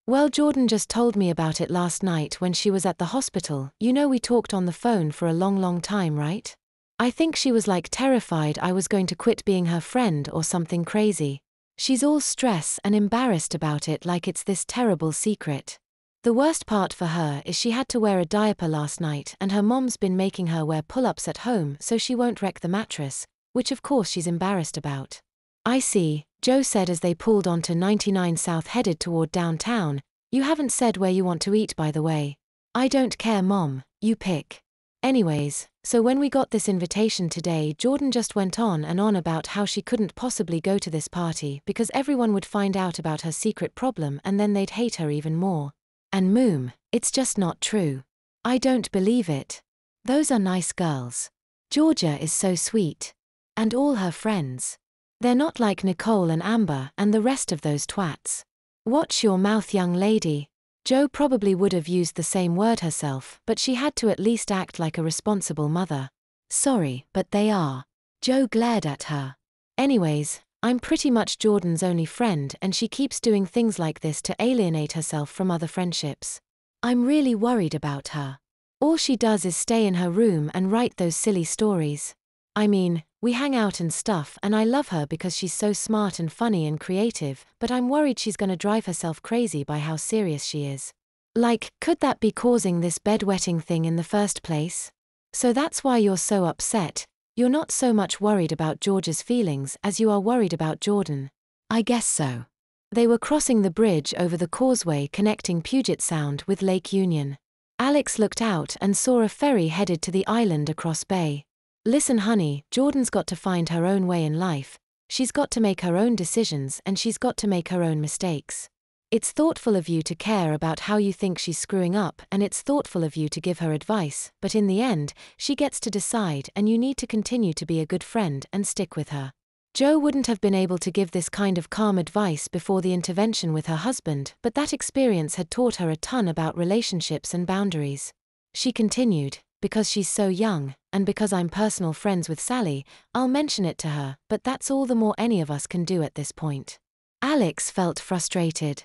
Well, Jordan just told me about it last night when she was at the hospital. You know, we talked on the phone for a long time, right? I think she was like terrified I was going to quit being her friend or something crazy. She's all stress and embarrassed about it like it's this terrible secret. The worst part for her is she had to wear a diaper last night and her mom's been making her wear pull-ups at home so she won't wreck the mattress, which of course she's embarrassed about. I see, Joe said as they pulled onto 99 South headed toward downtown. You haven't said where you want to eat, by the way. I don't care, Mom, you pick. Anyways, so when we got this invitation today, Jordan just went on and on about how she couldn't possibly go to this party because everyone would find out about her secret problem and then they'd hate her even more. And Moom, it's just not true. I don't believe it. Those are nice girls. Georgia is so sweet. And all her friends. They're not like Nicole and Amber and the rest of those twats. Watch your mouth, young lady. Joe probably would have used the same word herself, but she had to at least act like a responsible mother. Sorry, but they are. Joe glared at her. Anyways, I'm pretty much Jordan's only friend and she keeps doing things like this to alienate herself from other friendships. I'm really worried about her. All she does is stay in her room and write those silly stories. I mean, we hang out and stuff and I love her because she's so smart and funny and creative, but I'm worried she's gonna drive herself crazy by how serious she is. Like, could that be causing this bedwetting thing in the first place? So that's why you're so upset. You're not so much worried about George's feelings as you are worried about Jordan. I guess so. They were crossing the bridge over the causeway connecting Puget Sound with Lake Union. Alex looked out and saw a ferry headed to the island across bay. Listen, honey, Jordan's got to find her own way in life. She's got to make her own decisions and she's got to make her own mistakes. It's thoughtful of you to care about how you think she's screwing up and it's thoughtful of you to give her advice, but in the end, she gets to decide and you need to continue to be a good friend and stick with her. Joe wouldn't have been able to give this kind of calm advice before the intervention with her husband, but that experience had taught her a ton about relationships and boundaries. She continued, because she's so young, and because I'm personal friends with Sally, I'll mention it to her, but that's all the more any of us can do at this point. Alex felt frustrated.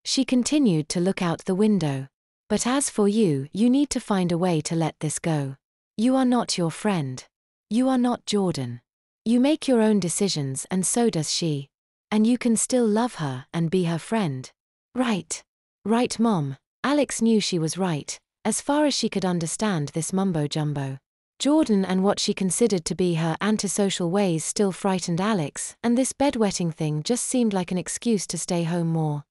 She continued to look out the window. But as for you, you need to find a way to let this go. You are not your friend. You are not Jordan. You make your own decisions and so does she. And you can still love her and be her friend. Right. Right, Mom. Alex knew she was right. As far as she could understand this mumbo-jumbo. Jordan and what she considered to be her antisocial ways still frightened Alex, and this bedwetting thing just seemed like an excuse to stay home more.